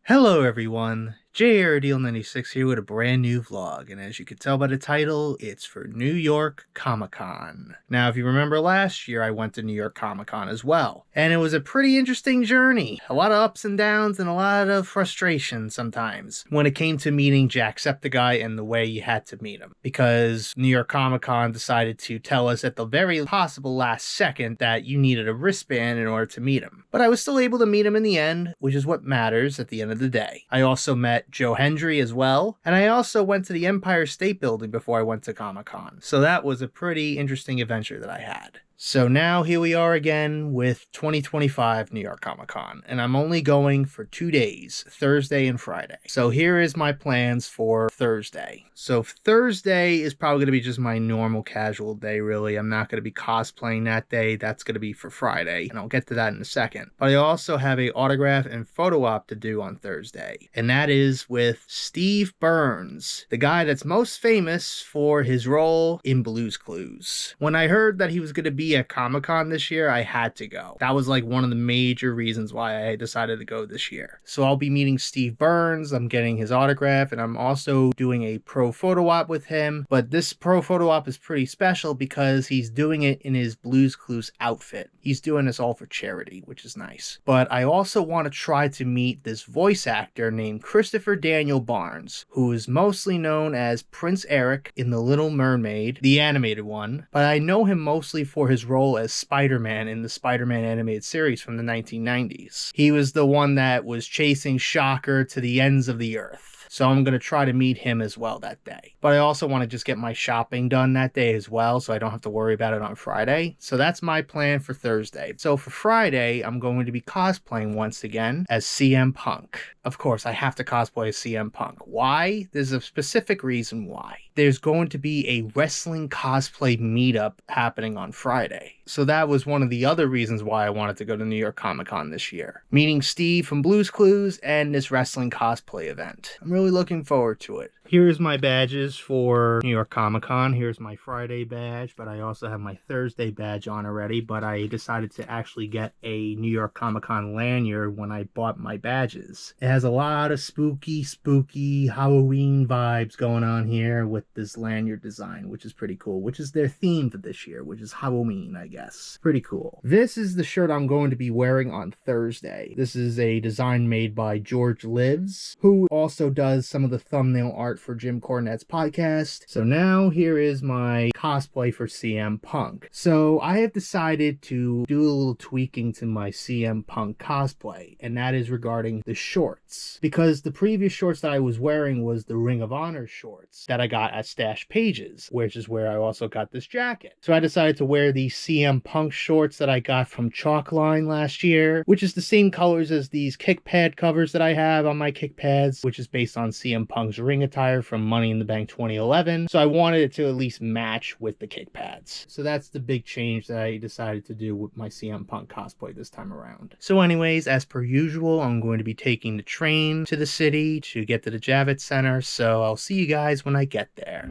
Hello everyone, JRDeal96 here with a brand new vlog, and as you can tell by the title, it's for New York Comic Con. Now if you remember last year, I went to New York Comic Con as well, and it was a pretty interesting journey. A lot of ups and downs and a lot of frustration sometimes when it came to meeting Jacksepticeye and the way you had to meet him. Because New York Comic Con decided to tell us at the very possible last second that you needed a wristband in order to meet him. But I was still able to meet him in the end, which is what matters at the end of the day. I also met Joe Hendry as well, and I also went to the Empire State Building before I went to Comic-Con. So that was a pretty interesting adventure that I had. So now here we are again with 2025 New York Comic Con, and I'm only going for 2 days, Thursday and Friday. So here is my plans for Thursday. So Thursday is probably going to be just my normal casual day, really. I'm not going to be cosplaying that day. That's going to be for Friday, and I'll get to that in a second. But I also have a autograph and photo op to do on Thursday, and that is with Steve Burns, the guy that's most famous for his role in Blue's Clues. When I heard that he was going to be at Comic-Con this year, I had to go. That was like one of the major reasons why I decided to go this year. So I'll be meeting Steve Burns, I'm getting his autograph, and I'm also doing a pro photo op with him. But this pro photo op is pretty special because he's doing it in his Blue's Clues outfit. He's doing this all for charity, which is nice. But I also want to try to meet this voice actor named Christopher Daniel Barnes, who is mostly known as Prince Eric in The Little Mermaid, the animated one, but I know him mostly for his role as Spider-Man in the Spider-Man animated series from the 1990s. He was the one that was chasing Shocker to the ends of the earth. So I'm going to try to meet him as well that day. But I also want to just get my shopping done that day as well, so I don't have to worry about it on Friday. So that's my plan for Thursday. So for Friday, I'm going to be cosplaying once again as CM Punk. Of course, I have to cosplay as CM Punk. Why? There's a specific reason why. There's going to be a wrestling cosplay meetup happening on Friday. So that was one of the other reasons why I wanted to go to New York Comic Con this year. Meeting Steve from Blue's Clues and this wrestling cosplay event. I'm really looking forward to it. Here's my badges for New York Comic Con. Here's my Friday badge, but I also have my Thursday badge on already, but I decided to actually get a New York Comic Con lanyard when I bought my badges. It has a lot of spooky Halloween vibes going on here with this lanyard design, which is pretty cool, which is their theme for this year, which is Halloween, I guess. Pretty cool. This is the shirt I'm going to be wearing on Thursday. This is a design made by George Lives, who also does some of the thumbnail art for Jim Cornette's podcast. So now here is my cosplay for CM Punk. So I have decided to do a little tweaking to my CM Punk cosplay, and that is regarding the shorts. Because the previous shorts that I was wearing was the Ring of Honor shorts that I got at Stash Pages, which is where I also got this jacket. So I decided to wear these CM Punk shorts that I got from Chalkline last year, which is the same colors as these kick pad covers that I have on my kick pads, which is based on CM Punk's ring attire from Money in the Bank 2011. So I wanted it to at least match with the kick pads. So that's the big change that I decided to do with my CM Punk cosplay this time around. So anyways, as per usual, I'm going to be taking the train to the city to get to the Javits Center. So I'll see you guys when I get there.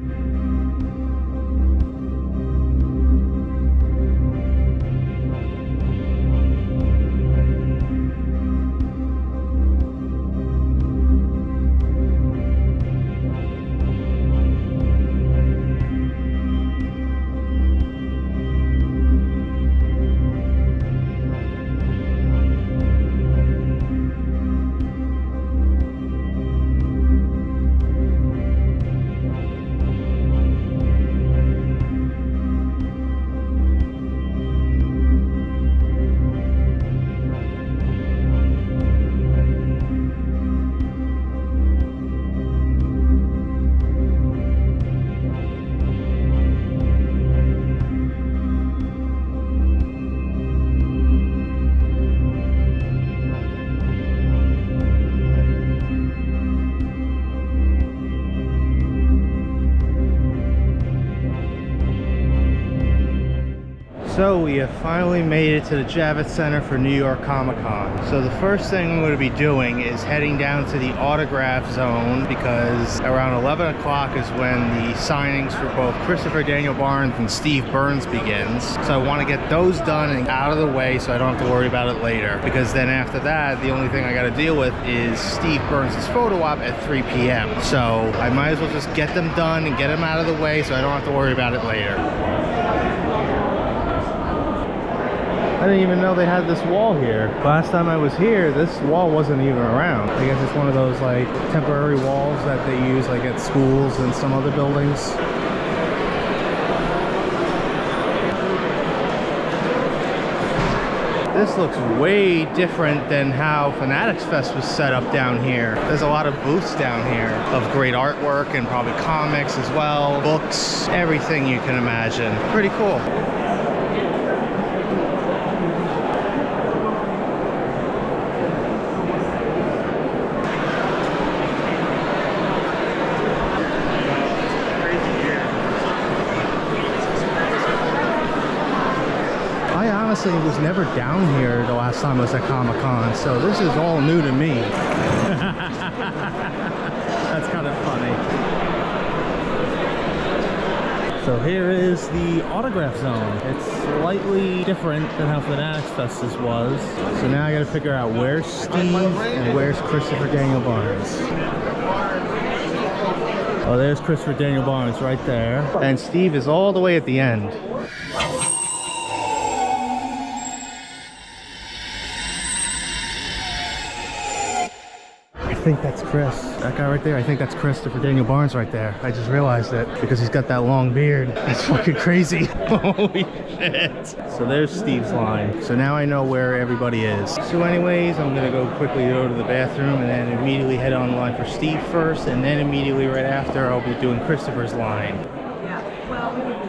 So we have finally made it to the Javits Center for New York Comic Con. So the first thing I'm going to be doing is heading down to the autograph zone, because around 11 o'clock is when the signings for both Christopher Daniel Barnes and Steve Burns begins. So I want to get those done and out of the way so I don't have to worry about it later, because then after that the only thing I got to deal with is Steve Burns' photo op at 3 p.m. So I might as well just get them done and get them out of the way so I don't have to worry about it later. I didn't even know they had this wall here. Last time I was here, this wall wasn't even around. I guess it's one of those like temporary walls that they use like at schools and some other buildings. This looks way different than how Fanatics Fest was set up down here. There's a lot of booths down here of great artwork and probably comics as well, books, everything you can imagine. Pretty cool. I was never down here the last time I was at Comic-Con, so this is all new to me. That's kind of funny. So here is the autograph zone. It's slightly different than how Fanatics Fest was. So now I gotta figure out where's Steve and where's Christopher Daniel Barnes. Oh, there's Christopher Daniel Barnes right there. And Steve is all the way at the end. I think that's Chris. That guy right there, I think that's Christopher Daniel Barnes right there. I just realized it because he's got that long beard. That's fucking crazy. Holy shit. So there's Steve's line. So now I know where everybody is. So anyways, I'm gonna go quickly go to the bathroom and then immediately head online for Steve first, and then immediately right after I'll be doing Christopher's line. Yeah, well...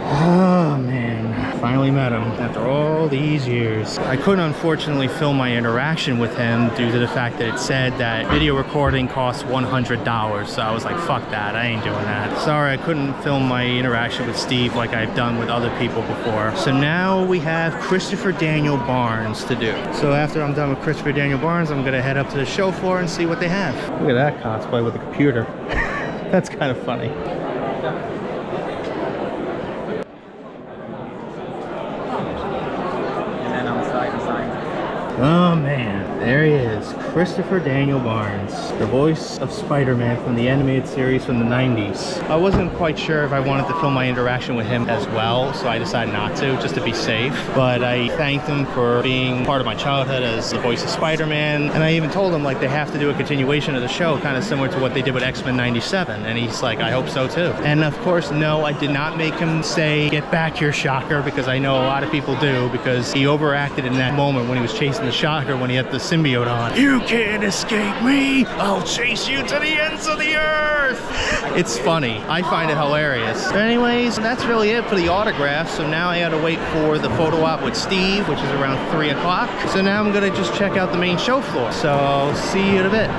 Oh man, finally met him after all these years. I couldn't unfortunately film my interaction with him due to the fact that it said that video recording costs $100, so I was like, fuck that, I ain't doing that. Sorry, I couldn't film my interaction with Steve like I've done with other people before. So now we have Christopher Daniel Barnes to do. So after I'm done with Christopher Daniel Barnes, I'm gonna head up to the show floor and see what they have. Look at that cosplay with a computer. That's kind of funny. Oh man, there he is, Christopher Daniel Barnes, the voice of Spider-Man from the animated series from the 90s. I wasn't quite sure if I wanted to film my interaction with him as well, so I decided not to, just to be safe. But I thanked him for being part of my childhood as the voice of Spider-Man, and I even told him like they have to do a continuation of the show, kind of similar to what they did with X-Men 97, and he's like, I hope so too. And of course, no, I did not make him say, get back here, Shocker, because I know a lot of people do, because he overacted in that moment when he was chasing the Shocker when he had the symbiote on. You can't escape me! I'll chase you to the ends of the earth! It's funny. I find it hilarious. But anyways, that's really it for the autograph. So now I gotta wait for the photo op with Steve, which is around 3 o'clock. So now I'm gonna just check out the main show floor. So I'll see you in a bit.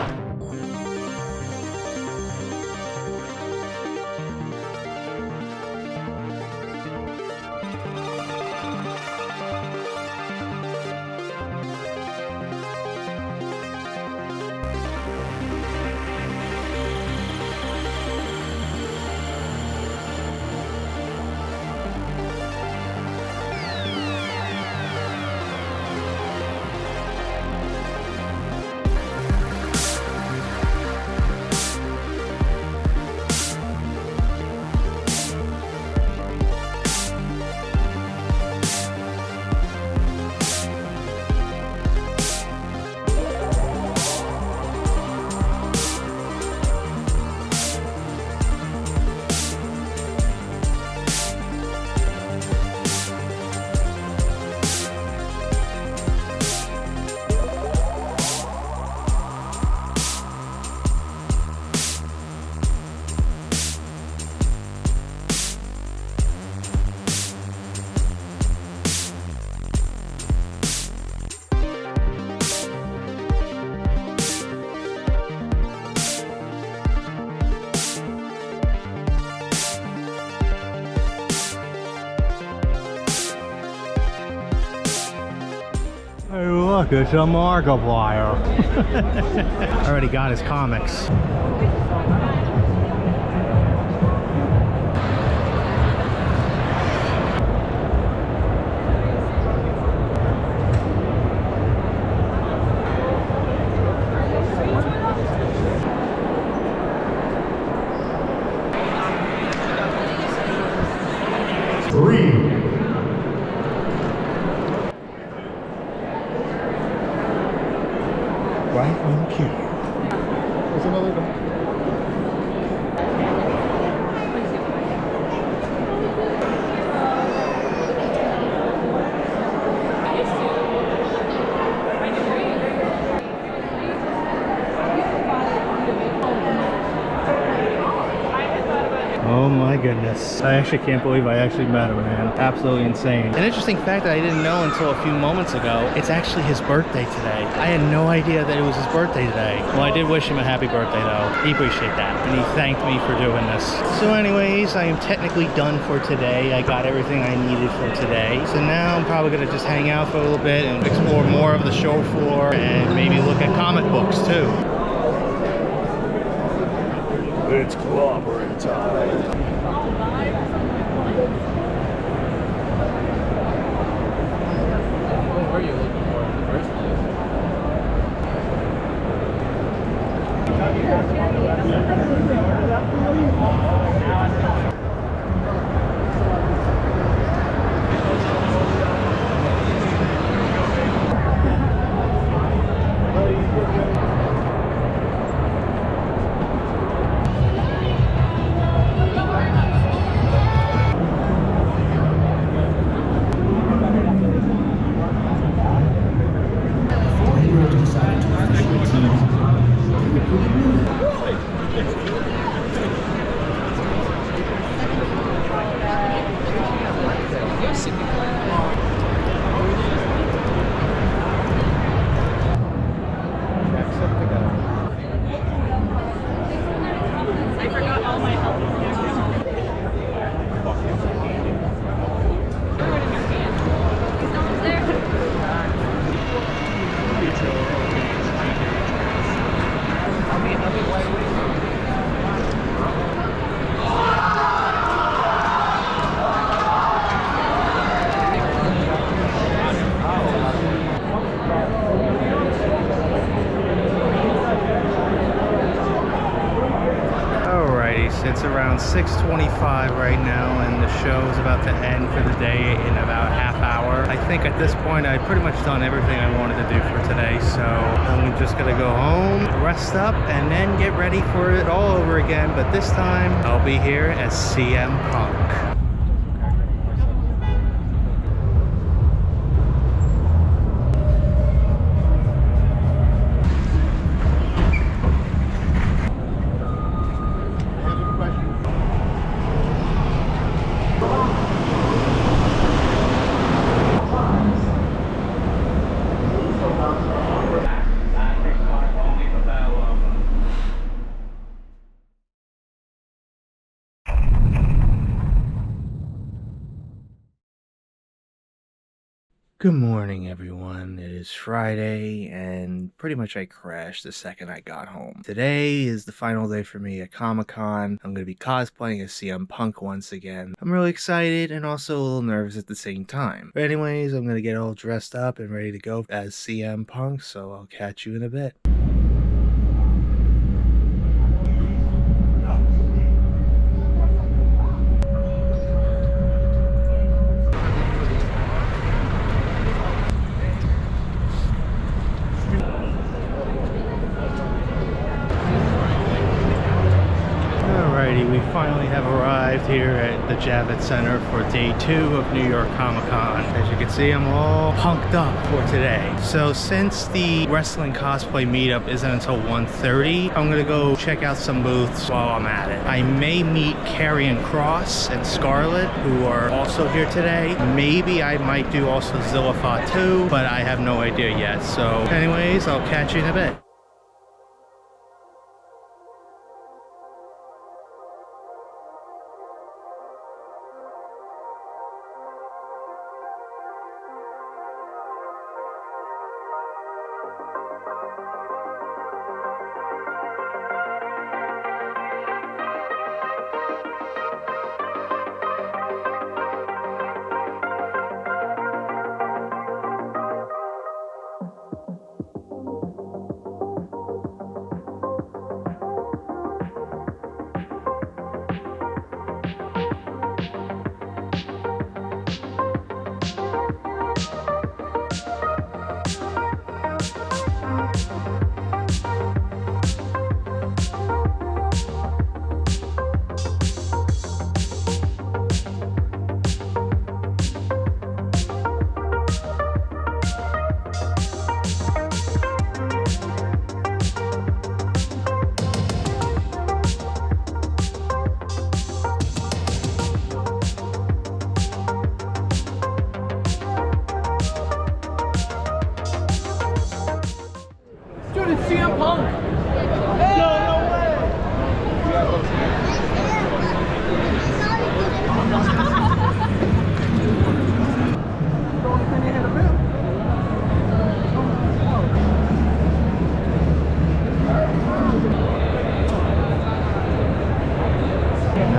Look, it's a Markiplier. I already got his comics. Right on cue. There's another door. Oh my goodness. I actually can't believe I actually met him, man. Absolutely insane. An interesting fact that I didn't know until a few moments ago, it's actually his birthday today. I had no idea that it was his birthday today. Well, I did wish him a happy birthday though. He appreciated that. And he thanked me for doing this. So anyways, I am technically done for today. I got everything I needed for today. So now I'm probably gonna just hang out for a little bit and explore more of the show floor and maybe look at comic books too. It's cooperative time. What were you looking for in the first It's around 6:25 right now, and the show is about to end for the day in about a half hour. I think at this point I've pretty much done everything I wanted to do for today, so I'm just gonna go home, rest up, and then get ready for it all over again. But this time I'll be here as CM Punk. Good morning, everyone. It is Friday, and pretty much I crashed the second I got home. Today is the final day for me at Comic-Con. I'm going to be cosplaying as CM Punk once again. I'm really excited and also a little nervous at the same time. But anyways, I'm going to get all dressed up and ready to go as CM Punk, so I'll catch you in a bit. We finally have arrived here at the Javits Center for day 2 of New York Comic-Con. As you can see, I'm all punked up for today. So since the wrestling cosplay meetup isn't until 1:30, I'm gonna go check out some booths while I'm at it. I may meet Karrion Kross and Scarlett, who are also here today. Maybe I might do also Zillafat too, but I have no idea yet. So anyways, I'll catch you in a bit. Dude, it's CM Punk! Hey! No way!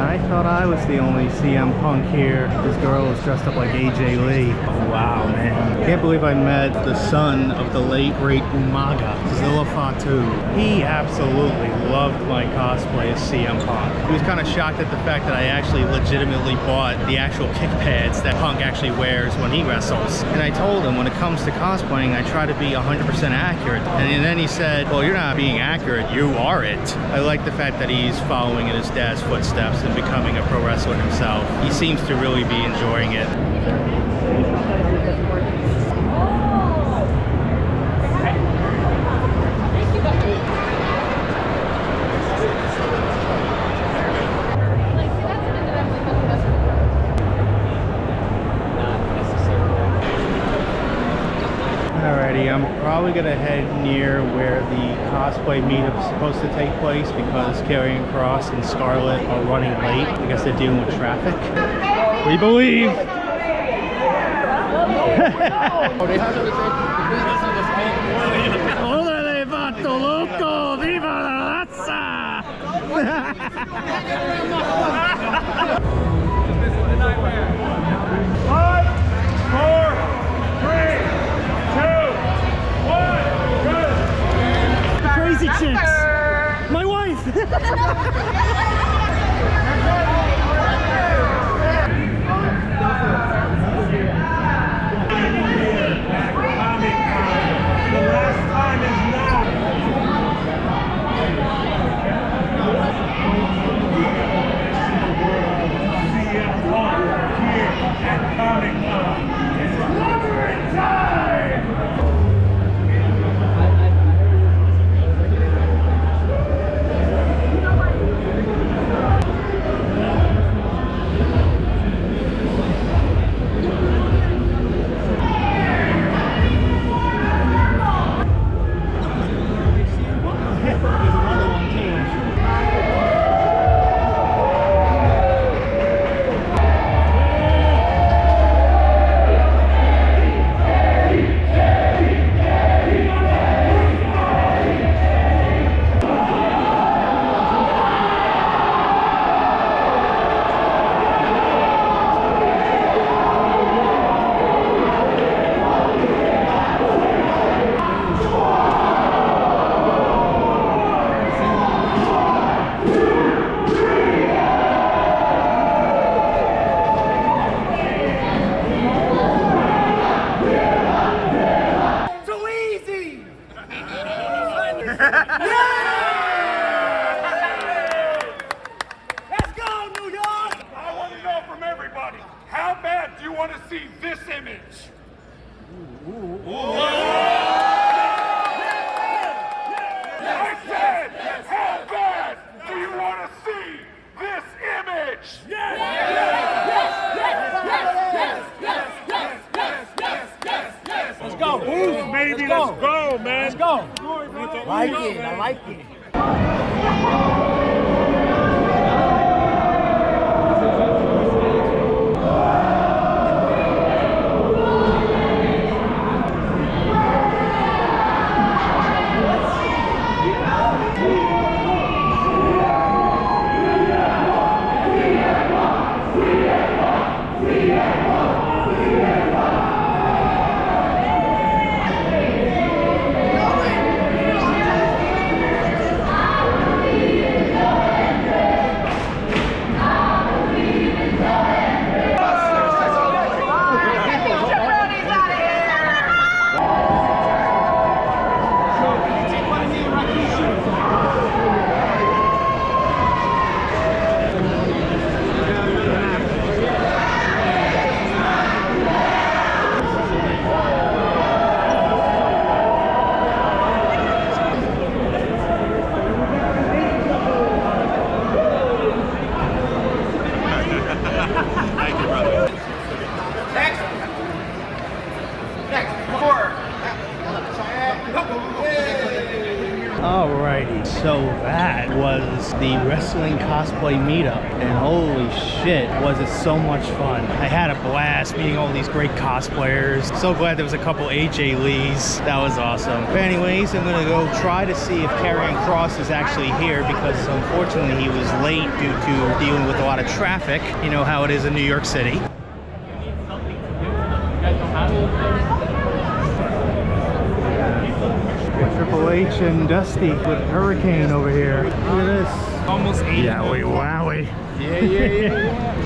I thought I was the only CM Punk here. This girl was dressed up like AJ Lee. Oh, wow, man. Can't believe I met the son of the late, great Umaga, Zilla Fatu. He absolutely loved my cosplay as CM Punk. He was kind of shocked at the fact that I actually legitimately bought the actual kick pads that Punk actually wears when he wrestles. And I told him, when it comes to cosplaying, I try to be 100% accurate. And then he said, well, you're not being accurate, you are it. I like the fact that he's following in his dad's footsteps and becoming a pro wrestler himself. He seems to really be enjoying it. Alrighty, I'm probably gonna head near where the cosplay meetup is supposed to take place because Karrion Kross and Scarlett are running late. I guess they're dealing with traffic. We believe! Órale, vato loco! Viva la raza! 5, 4, 3, 2, 1, good! Crazy chicks! My wife! The last time is now. CM Punk here at Comic Con. It's Lover time! Let's go, New York! I want to know from everybody, how bad do you want to see this image? I said, how bad do you want to see this image? Let's go! Move, baby, let's go, man. Let's go! I like it, I like it. the wrestling cosplay meetup, and holy shit, was it so much fun. I had a blast meeting all these great cosplayers. So glad there was a couple AJ Lees. That was awesome. But anyways, I'm gonna go try to see if Karrion Kross is actually here, because unfortunately he was late due to dealing with a lot of traffic. You know how it is in New York City. Triple H and Dusty with Hurricane over here. Look at this. Almost 80. Yowie wowie. Yeah.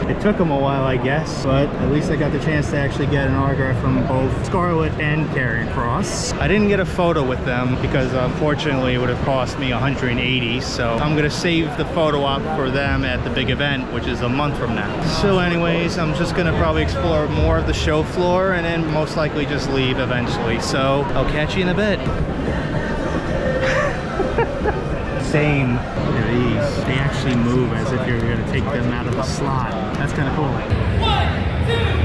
It took him a while, I guess, but at least I got the chance to actually get an autograph from both Scarlett and Karrion Kross. I didn't get a photo with them because unfortunately it would have cost me $180, so I'm gonna save the photo op for them at the big event, which is a month from now. So anyways, I'm just gonna probably explore more of the show floor and then most likely just leave eventually. So I'll catch you in a bit. Same. Look at these. They actually move as if you're going to take them out of the slot. That's kind of cool. 1, 2,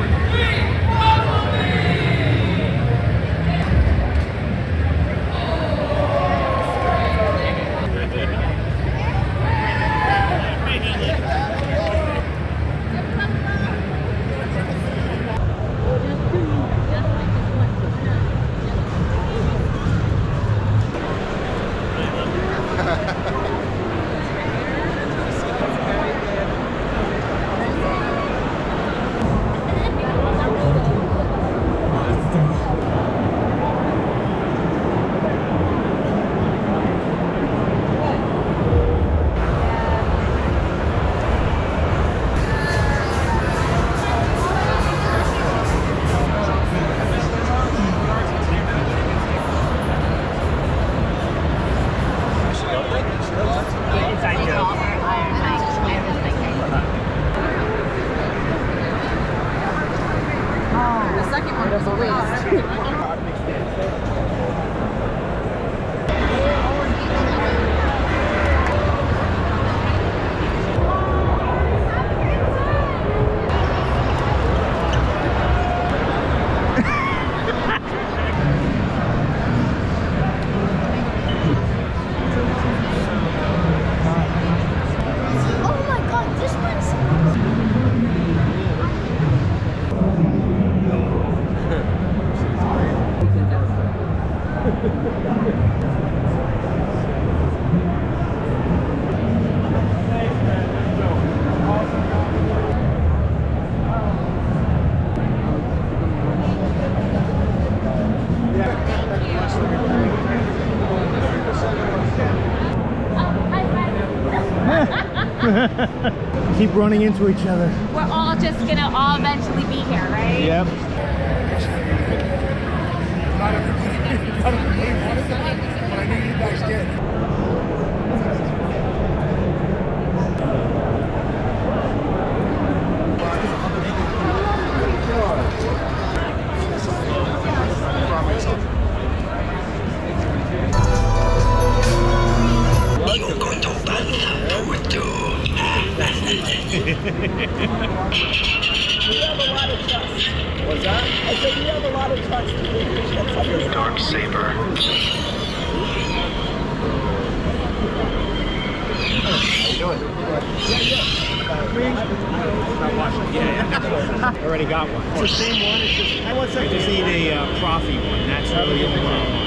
Keep running into each other. We're all just gonna all eventually be here, right? Yep. But I knew you guys did. What's that? I said we have a lot of touch. Dark Saber. How you doing? Yeah. Already got one. It's the same one. It's just. I just need a frothy one. That's really the only one I want.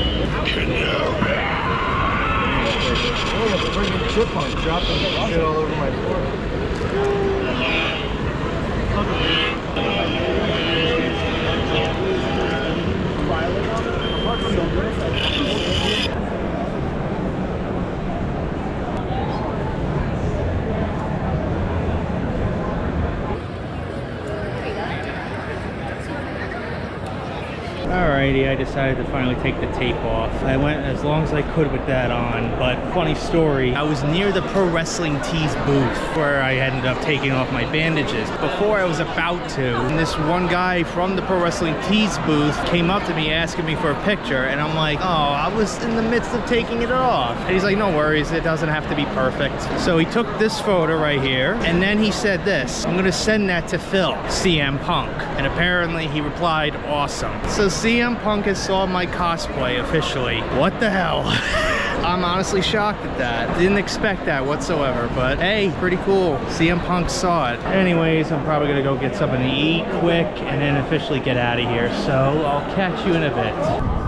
Oh, the freaking chipmunk dropping shit all over my floor. Alrighty, I decided to finally take the tape off. I went as long as I could with that on, but funny story, I was near the Pro Wrestling Tees booth where I ended up taking off my bandages. Before I was about to, and this one guy from the Pro Wrestling Tees booth came up to me asking me for a picture, and I'm like, oh, I was in the midst of taking it off. And he's like, no worries, it doesn't have to be perfect. So he took this photo right here, and then he said this, I'm gonna send that to Phil, CM Punk. And apparently he replied, awesome. So CM Punk has saw my cosplay officially. What the hell? I'm honestly shocked at that. Didn't expect that whatsoever, but hey, pretty cool. CM Punk saw it. Anyways, I'm probably gonna go get something to eat quick and then officially get out of here. So I'll catch you in a bit.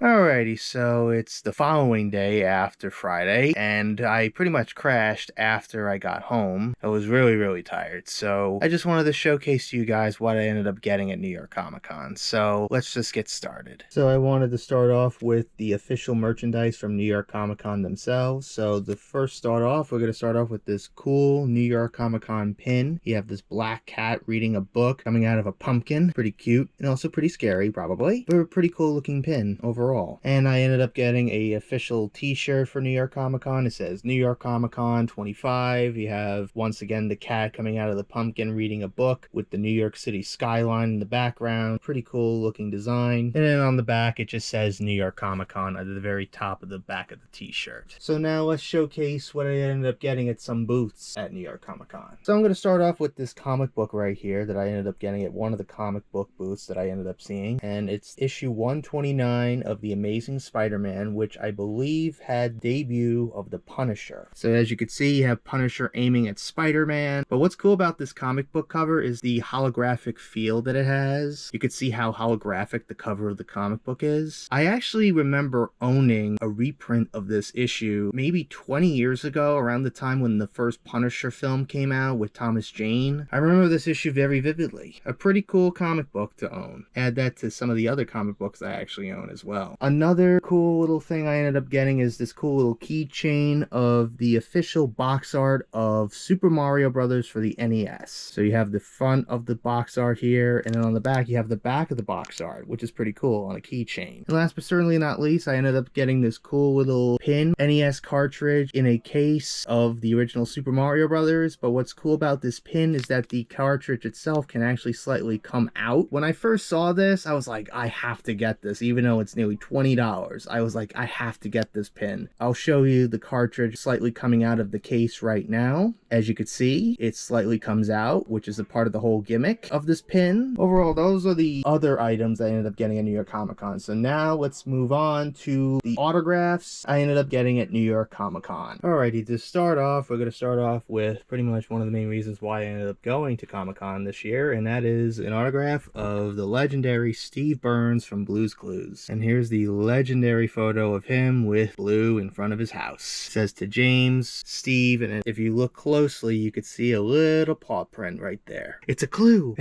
Alrighty, so it's the following day after Friday, and I pretty much crashed after I got home. I was really tired, so I just wanted to showcase to you guys what I ended up getting at New York Comic Con. So let's just get started. So I wanted to start off with the official merchandise from New York Comic Con themselves. So we're going to start off with this cool New York Comic Con pin. You have this black cat reading a book coming out of a pumpkin. Pretty cute, and also pretty scary, probably, but a pretty cool looking pin overall. And I ended up getting a official t-shirt for New York Comic Con. It says New York Comic Con 25. You have once again the cat coming out of the pumpkin reading a book with the New York City skyline in the background. Pretty cool looking design. And then on the back it just says New York Comic Con at the very top of the back of the t-shirt. So now let's showcase what I ended up getting at some booths at New York Comic Con. So I'm going to start off with this comic book right here that I ended up getting at one of the comic book booths that I ended up seeing, and it's issue 129 of The Amazing Spider-Man, which I believe had debut of the Punisher. So as you can see, you have Punisher aiming at Spider-Man. But what's cool about this comic book cover is the holographic feel that it has. You can see how holographic the cover of the comic book is. I actually remember owning a reprint of this issue maybe 20 years ago, around the time when the first Punisher film came out with Thomas Jane. I remember this issue very vividly. A pretty cool comic book to own. Add that to some of the other comic books I actually own as well. Another cool little thing I ended up getting is this cool little keychain of the official box art of Super Mario Brothers for the NES. So you have the front of the box art here, and then on the back you have the back of the box art, which is pretty cool on a keychain. And last but certainly not least, I ended up getting this cool little pin NES cartridge in a case of the original Super Mario Brothers. But what's cool about this pin is that the cartridge itself can actually slightly come out. When I first saw this, I was like, I have to get this, even though it's nearly $20. I was like, I have to get this pin. I'll show you the cartridge slightly coming out of the case right now. As you can see, it slightly comes out, which is a part of the whole gimmick of this pin. Overall, those are the other items I ended up getting at New York Comic Con. So now let's move on to the autographs I ended up getting at New York Comic Con. Alrighty, to start off, we're going to start off with pretty much one of the main reasons why I ended up going to Comic Con this year, and that is an autograph of the legendary Steve Burns from Blue's Clues. And here's the legendary photo of him with Blue in front of his house. It says to James, Steve, and if you look closely, you could see a little paw print right there. It's a clue.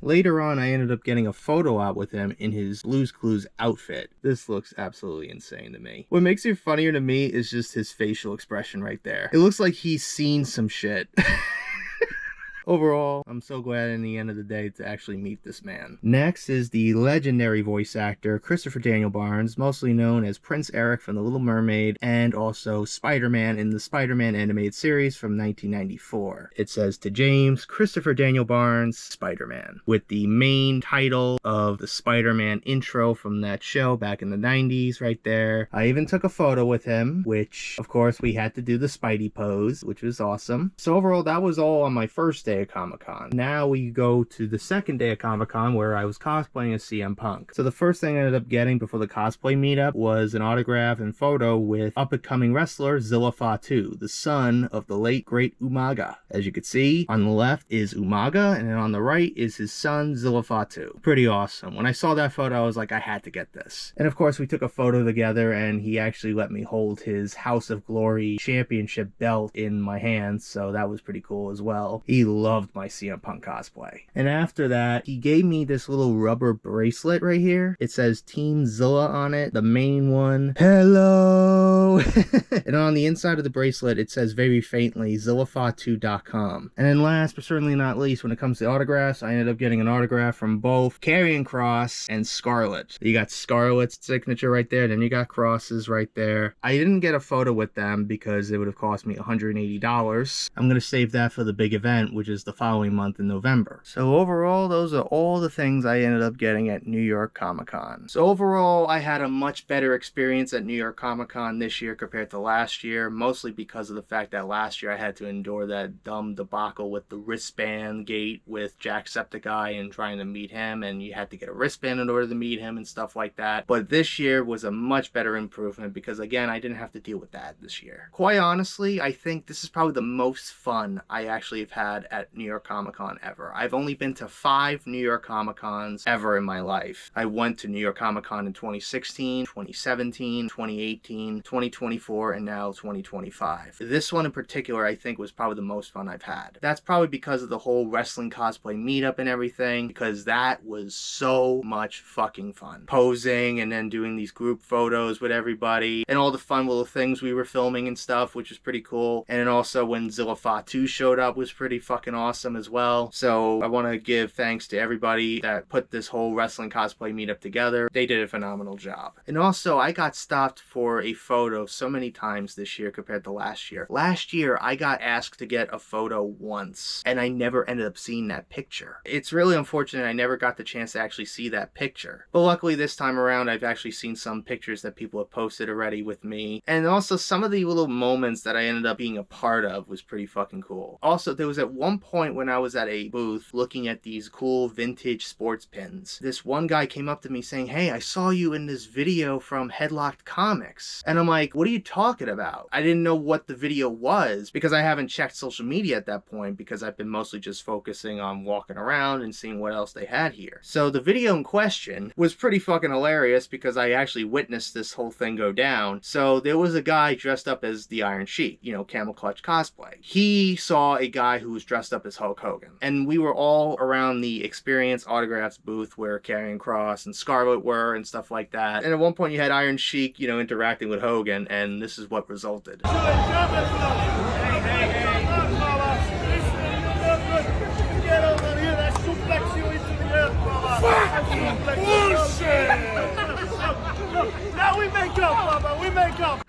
Later on, I ended up getting a photo op with him in his Blue's Clues outfit. This looks absolutely insane to me. What makes it funnier to me is just his facial expression right there. It looks like he's seen some shit. Overall, I'm so glad in the end of the day to actually meet this man. Next is the legendary voice actor Christopher Daniel Barnes, mostly known as Prince Eric from The Little Mermaid and also Spider-Man in the Spider-Man animated series from 1994. It says to James, Christopher Daniel Barnes, Spider-Man, with the main title of the Spider-Man intro from that show back in the 90s right there. I even took a photo with him, which of course we had to do the Spidey pose, which was awesome. So overall, that was all on my first day of Comic-Con. Now we go to the second day of Comic-Con where I was cosplaying as CM Punk. So the first thing I ended up getting before the cosplay meetup was an autograph and photo with up-and-coming wrestler Zilla Fatu, the son of the late great Umaga. As you can see, on the left is Umaga, and then on the right is his son Zilla Fatu. Pretty awesome. When I saw that photo, I was like, I had to get this. And of course, we took a photo together, and he actually let me hold his House of Glory championship belt in my hands, so that was pretty cool as well. He loved my CM Punk cosplay. And after that, he gave me this little rubber bracelet right here. It says Team Zilla on it, the main one. Hello! And on the inside of the bracelet, it says very faintly, zillafatu.com. And then last but certainly not least, when it comes to autographs, I ended up getting an autograph from both Karrion Kross and Scarlett. You got Scarlett's signature right there, then you got Kross's right there. I didn't get a photo with them because it would have cost me $180. I'm going to save that for the big event, which is is the following month in November. So overall, those are all the things I ended up getting at New York Comic Con. So overall, I had a much better experience at New York Comic Con this year compared to last year, mostly because of the fact that last year I had to endure that dumb debacle with the wristband gate with Jacksepticeye and trying to meet him, and you had to get a wristband in order to meet him and stuff like that. But this year was a much better improvement because, again, I didn't have to deal with that this year. Quite honestly, I think this is probably the most fun I actually have had at New York Comic Con ever. I've only been to 5 New York Comic Cons ever in my life. I went to New York Comic Con in 2016, 2017, 2018, 2024, and now 2025. This one in particular, I think, was probably the most fun I've had. That's probably because of the whole wrestling cosplay meetup and everything, because that was so much fucking fun. Posing and then doing these group photos with everybody and all the fun little things we were filming and stuff, which was pretty cool. And then also when Zilla Fatu showed up was pretty fucking awesome as well. So I want to give thanks to everybody that put this whole wrestling cosplay meetup together. They did a phenomenal job. And also I got stopped for a photo so many times this year compared to last year. Last year I got asked to get a photo once and I never ended up seeing that picture. It's really unfortunate I never got the chance to actually see that picture. But luckily this time around I've actually seen some pictures that people have posted already with me. And also some of the little moments that I ended up being a part of was pretty fucking cool. Also, there was at one point when I was at a booth looking at these cool vintage sports pins. This one guy came up to me saying, "Hey, I saw you in this video from Headlocked Comics." And I'm like, "What are you talking about?" I didn't know what the video was because I haven't checked social media at that point because I've been mostly just focusing on walking around and seeing what else they had here. So the video in question was pretty fucking hilarious because I actually witnessed this whole thing go down. So there was a guy dressed up as the Iron Sheik, you know, Camel Clutch cosplay. He saw a guy who was dressed up as Hulk Hogan. And we were all around the Experience Autographs booth where Karrion Kross and Scarlett were and stuff like that. And at one point you had Iron Sheik, you know, interacting with Hogan, and this is what resulted. Bullshit! Now we make up, Bubba, we make up!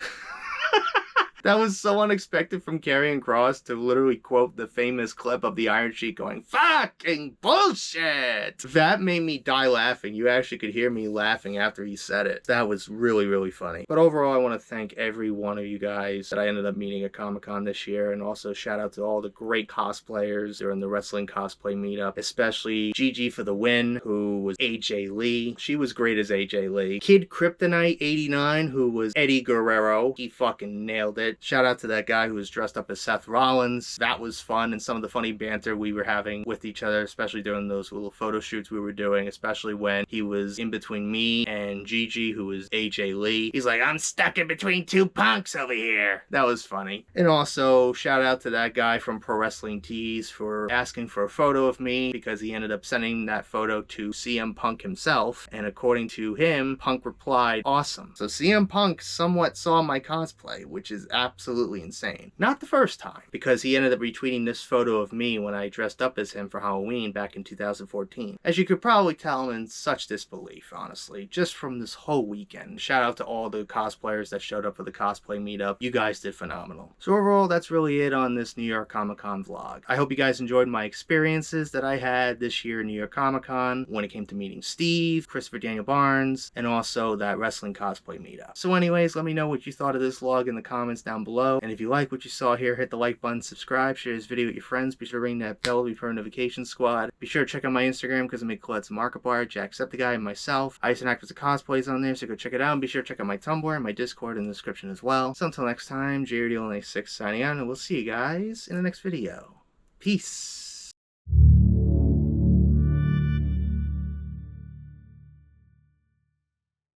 That was so unexpected from Karrion Kross to literally quote the famous clip of the Iron Sheik going, "Fucking bullshit!" That made me die laughing. You actually could hear me laughing after he said it. That was really, really funny. But overall, I want to thank every one of you guys that I ended up meeting at Comic-Con this year, and also shout out to all the great cosplayers during the wrestling cosplay meetup, especially Gigi for the win, who was AJ Lee. She was great as AJ Lee. Kid Kryptonite 89, who was Eddie Guerrero. He fucking nailed it. Shout out to that guy who was dressed up as Seth Rollins. That was fun, and some of the funny banter we were having with each other, especially during those little photo shoots we were doing, especially when he was in between me and Gigi, who was AJ Lee. He's like, "I'm stuck in between two punks over here." That was funny. And also, shout out to that guy from Pro Wrestling Tees for asking for a photo of me because he ended up sending that photo to CM Punk himself, and according to him, Punk replied, "Awesome." So CM Punk somewhat saw my cosplay, which is absolutely insane. Not the first time, because he ended up retweeting this photo of me when I dressed up as him for Halloween back in 2014. As you could probably tell, I'm in such disbelief, honestly, just from this whole weekend. Shout out to all the cosplayers that showed up for the cosplay meetup. You guys did phenomenal. So overall, that's really it on this New York Comic Con vlog. I hope you guys enjoyed my experiences that I had this year in New York Comic Con when it came to meeting Steve, Christopher Daniel Barnes, and also that wrestling cosplay meetup. So anyways, let me know what you thought of this vlog in the comments down below. And if you like what you saw here, hit the like button, subscribe, share this video with your friends. Be sure to ring that bell to be part of the notification squad. Be sure to check out my Instagram because I make collabs with Markiplier, Jacksepticeye, and myself. I used to act with the cosplays on there, so go check it out. And be sure to check out my Tumblr and my Discord in the description as well. So until next time, JRD96 signing out, and we'll see you guys in the next video. Peace.